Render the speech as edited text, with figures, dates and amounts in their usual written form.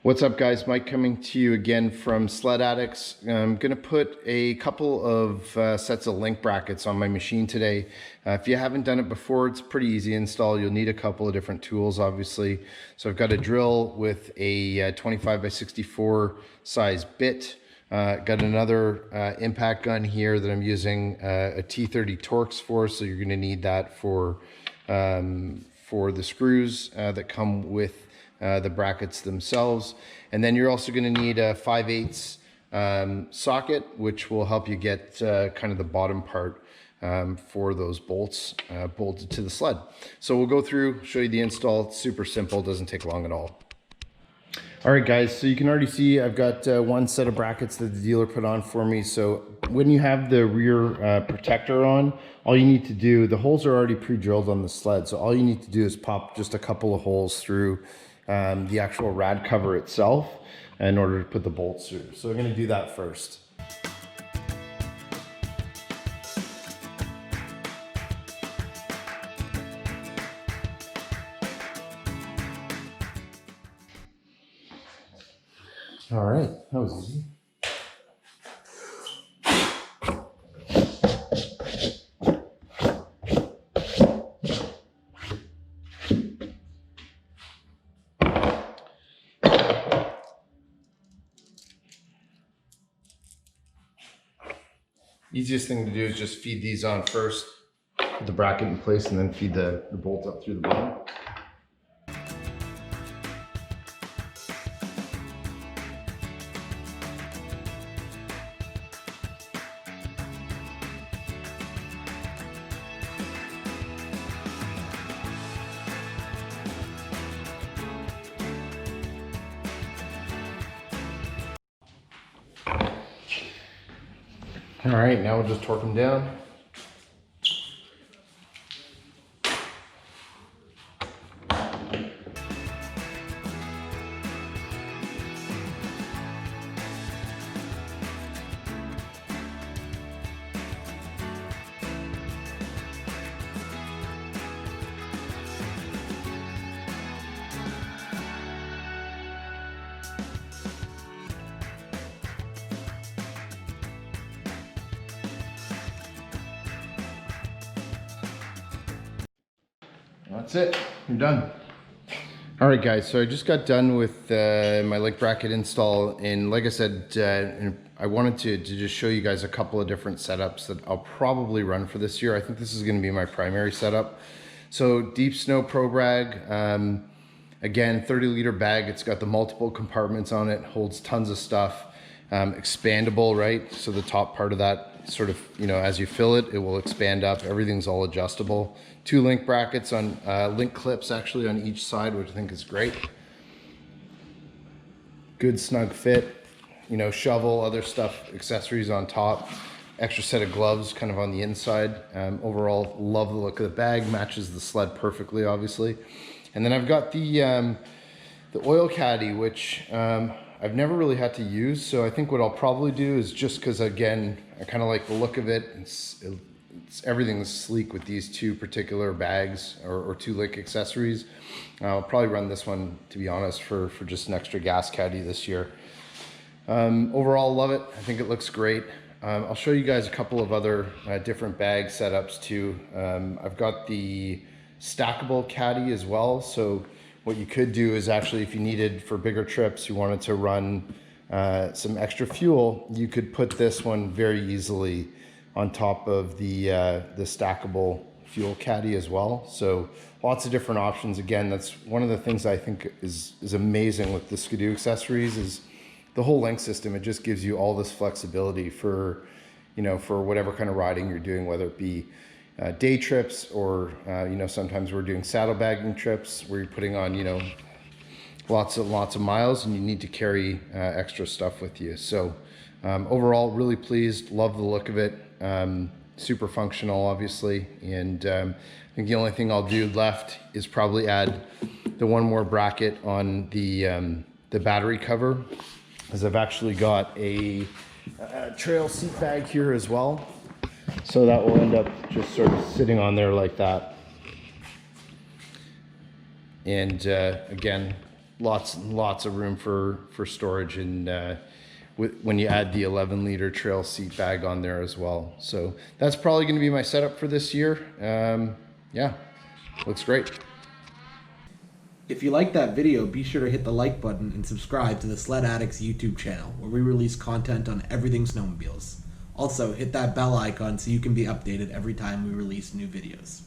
What's up, guys? Mike coming to you again from Sledaddicz. I'm going to put a couple of sets of link brackets on my machine today. If you haven't done it before, it's pretty easy to install. You'll need a couple of different tools, obviously. So I've got a drill with a 25 by 64 size bit. Got another impact gun here that I'm using a T30 Torx for, so you're going to need that for the screws that come with the brackets themselves. And then you're also going to need a 5/8 socket, which will help you get kind of the bottom part for those bolts bolted to the sled. So we'll go through, show you the install. It's super simple, doesn't take long at all. All right, guys, so you can already see I've got one set of brackets that the dealer put on for me. So when you have the rear protector on, all you need to do, the holes are already pre-drilled on the sled. So all you need to do is pop just a couple of holes through the actual rad cover itself in order to put the bolts through. So we're going to do that first. All right, that was easy. Easiest thing to do is just feed these on first, put the bracket in place, and then feed the bolt up through the bottom. All right, now we'll just torque them down. That's it, you're done. All right, guys, so I just got done with my link bracket install, and like I said, I wanted to just show you guys a couple of different setups that I'll probably run for this year. I think this is going to be my primary setup. So deep snow pro brag, again, 30-liter bag. It's got the multiple compartments on it, holds tons of stuff, expandable, right? So the top part of that sort of, you know, as you fill it, it will expand up. Everything's all adjustable. 2 link brackets on link clips actually on each side, which I think is great. Good snug fit, you know, shovel, other stuff, accessories on top, extra set of gloves kind of on the inside. Overall, love the look of the bag, matches the sled perfectly, obviously. And then I've got the oil caddy, which I've never really had to use. So I think what I'll probably do is, just because again, I kind of like the look of it. Everything's sleek with these 2 particular bags or 2 link accessories. I'll probably run this one, to be honest, for just an extra gas caddy this year. Overall, love it. I think it looks great. I'll show you guys a couple of other different bag setups too. I've got the stackable caddy as well. So what you could do is actually, if you needed for bigger trips, you wanted to run some extra fuel, you could put this one very easily on top of the stackable fuel caddy as well. So lots of different options. Again, that's one of the things I think is amazing with the Skidoo accessories, is the whole link system. It just gives you all this flexibility for, you know, for whatever kind of riding you're doing, whether it be day trips or, you know, sometimes we're doing saddlebagging trips where you're putting on, you know, lots of miles and you need to carry extra stuff with you. So overall, really pleased, love the look of it. Super functional, obviously. And I think the only thing I'll do left is probably add the one more bracket on the battery cover, as I've actually got a trail seat bag here as well. So that will end up just sort of sitting on there like that. And again, lots and lots of room for storage, and when you add the 11-liter trail seat bag on there as well. So that's probably going to be my setup for this year. Yeah, looks great. If you like that video, be sure to hit the like button and subscribe to the Sledaddicz YouTube channel, where we release content on everything snowmobiles. Also, hit that bell icon so you can be updated every time we release new videos.